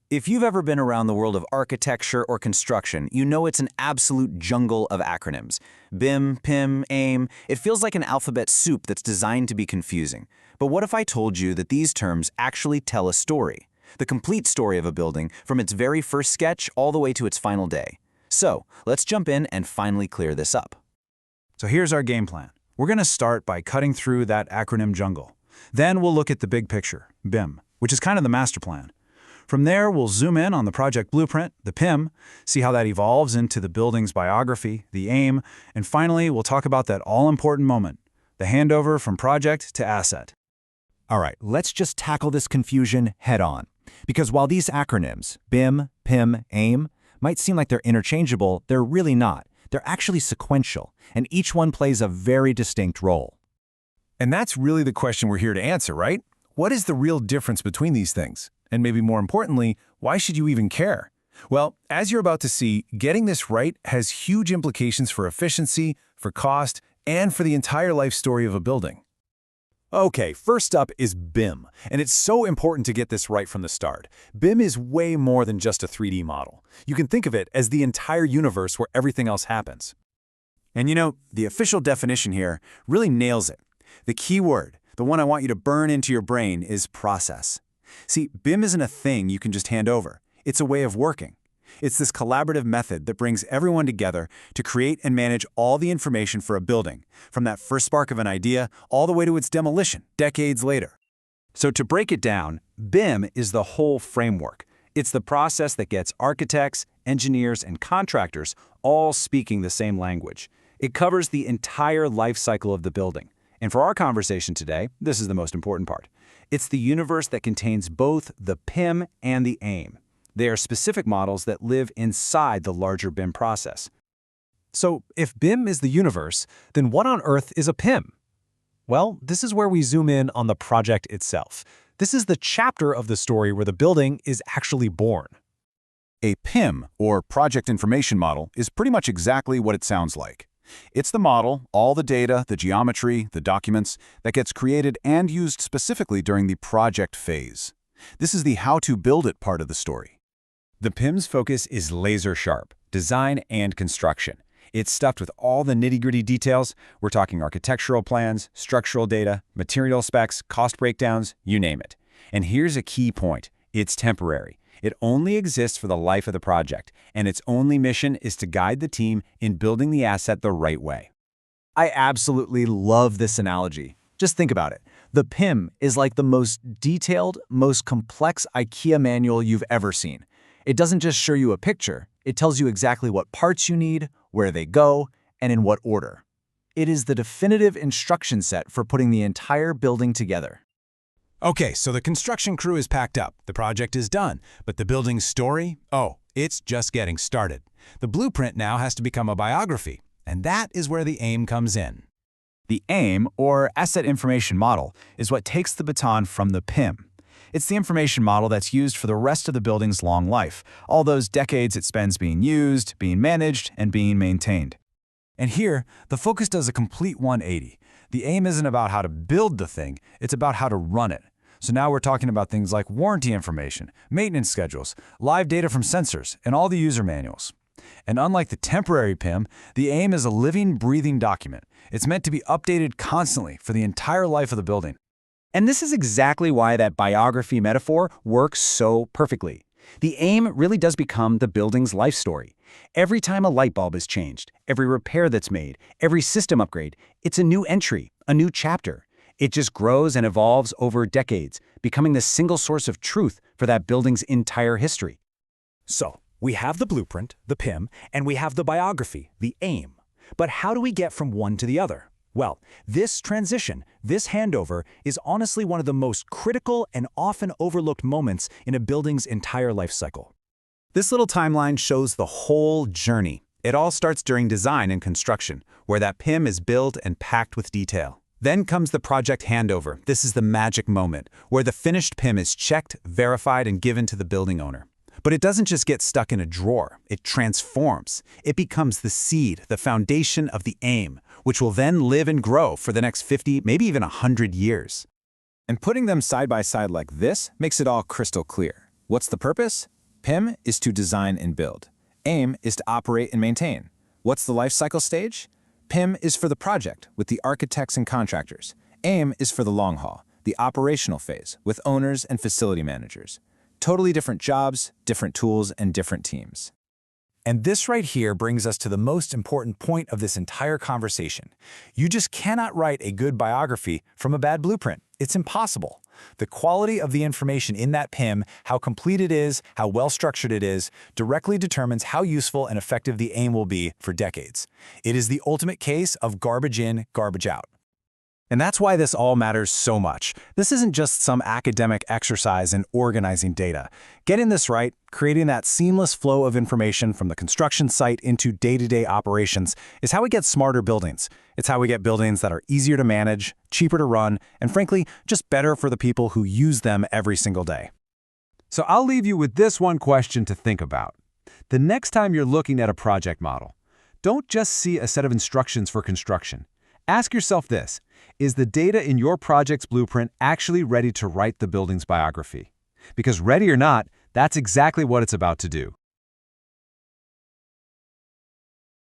If you've ever been around the world of architecture or construction, you know it's an absolute jungle of acronyms. BIM, PIM, AIM, it feels like an alphabet soup that's designed to be confusing. But what if I told you that these terms actually tell a story? The complete story of a building, from its very first sketch all the way to its final day. So, let's jump in and finally clear this up. So here's our game plan. We're going to start by cutting through that acronym jungle. Then we'll look at the big picture, BIM, which is kind of the master plan. From there, we'll zoom in on the project blueprint, the PIM, see how that evolves into the building's biography, the AIM, and finally, we'll talk about that all-important moment, the handover from project to asset. All right, let's just tackle this confusion head-on. Because while these acronyms, BIM, PIM, AIM, might seem like they're interchangeable, they're really not. They're actually sequential, and each one plays a very distinct role. And that's really the question we're here to answer, right? What is the real difference between these things? And maybe more importantly, why should you even care? Well, as you're about to see, getting this right has huge implications for efficiency, for cost, and for the entire life story of a building. Okay, first up is BIM, and it's so important to get this right from the start. BIM is way more than just a 3D model. You can think of it as the entire universe where everything else happens. And you know, the official definition here really nails it. The key word, the one I want you to burn into your brain, is process. See, BIM isn't a thing you can just hand over. It's a way of working. It's this collaborative method that brings everyone together to create and manage all the information for a building, from that first spark of an idea all the way to its demolition, decades later. So to break it down, BIM is the whole framework. It's the process that gets architects, engineers, and contractors all speaking the same language. It covers the entire life cycle of the building. And for our conversation today, this is the most important part. It's the universe that contains both the PIM and the AIM. They are specific models that live inside the larger BIM process. So if BIM is the universe, then what on earth is a PIM? Well, this is where we zoom in on the project itself. This is the chapter of the story where the building is actually born. A PIM, or Project Information Model, is pretty much exactly what it sounds like. It's the model, all the data, the geometry, the documents, that gets created and used specifically during the project phase. This is the how-to-build-it part of the story. The PIM's focus is laser-sharp, design and construction. It's stuffed with all the nitty-gritty details. We're talking architectural plans, structural data, material specs, cost breakdowns, you name it. And here's a key point. It's temporary. It only exists for the life of the project, and its only mission is to guide the team in building the asset the right way. I absolutely love this analogy. Just think about it. The PIM is like the most detailed, most complex IKEA manual you've ever seen. It doesn't just show you a picture, it tells you exactly what parts you need, where they go, and in what order. It is the definitive instruction set for putting the entire building together. Okay, so the construction crew is packed up, the project is done, but the building's story? Oh, it's just getting started. The blueprint now has to become a biography, and that is where the AIM comes in. The AIM, or Asset Information Model, is what takes the baton from the PIM. It's the information model that's used for the rest of the building's long life, all those decades it spends being used, being managed, and being maintained. And here, the focus does a complete 180. The AIM isn't about how to build the thing, it's about how to run it. So now we're talking about things like warranty information, maintenance schedules, live data from sensors, and all the user manuals. And unlike the temporary PIM, the AIM is a living, breathing document. It's meant to be updated constantly for the entire life of the building. And this is exactly why that biography metaphor works so perfectly. The AIM really does become the building's life story. Every time a light bulb is changed, every repair that's made, every system upgrade, it's a new entry, a new chapter. It just grows and evolves over decades, becoming the single source of truth for that building's entire history. So, we have the blueprint, the PIM, and we have the biography, the AIM. But how do we get from one to the other? Well, this transition, this handover, is honestly one of the most critical and often overlooked moments in a building's entire life cycle. This little timeline shows the whole journey. It all starts during design and construction, where that PIM is built and packed with detail. Then comes the project handover. This is the magic moment, where the finished PIM is checked, verified, and given to the building owner. But it doesn't just get stuck in a drawer. It transforms. It becomes the seed, the foundation of the AIM, which will then live and grow for the next 50, maybe even 100 years. And putting them side by side like this makes it all crystal clear. What's the purpose? PIM is to design and build. AIM is to operate and maintain. What's the life cycle stage? PIM is for the project, with the architects and contractors. AIM is for the long haul, the operational phase, with owners and facility managers. Totally different jobs, different tools, and different teams. And this right here brings us to the most important point of this entire conversation. You just cannot write a good biography from a bad blueprint. It's impossible. The quality of the information in that PIM, how complete it is, how well structured it is, directly determines how useful and effective the AIM will be for decades. It is the ultimate case of garbage in, garbage out. And that's why this all matters so much. This isn't just some academic exercise in organizing data. Getting this right, creating that seamless flow of information from the construction site into day-to-day operations is how we get smarter buildings. It's how we get buildings that are easier to manage, cheaper to run, and frankly, just better for the people who use them every single day. So I'll leave you with this one question to think about. The next time you're looking at a project model, don't just see a set of instructions for construction. Ask yourself this: is the data in your project's blueprint actually ready to write the building's biography? Because ready or not, that's exactly what it's about to do.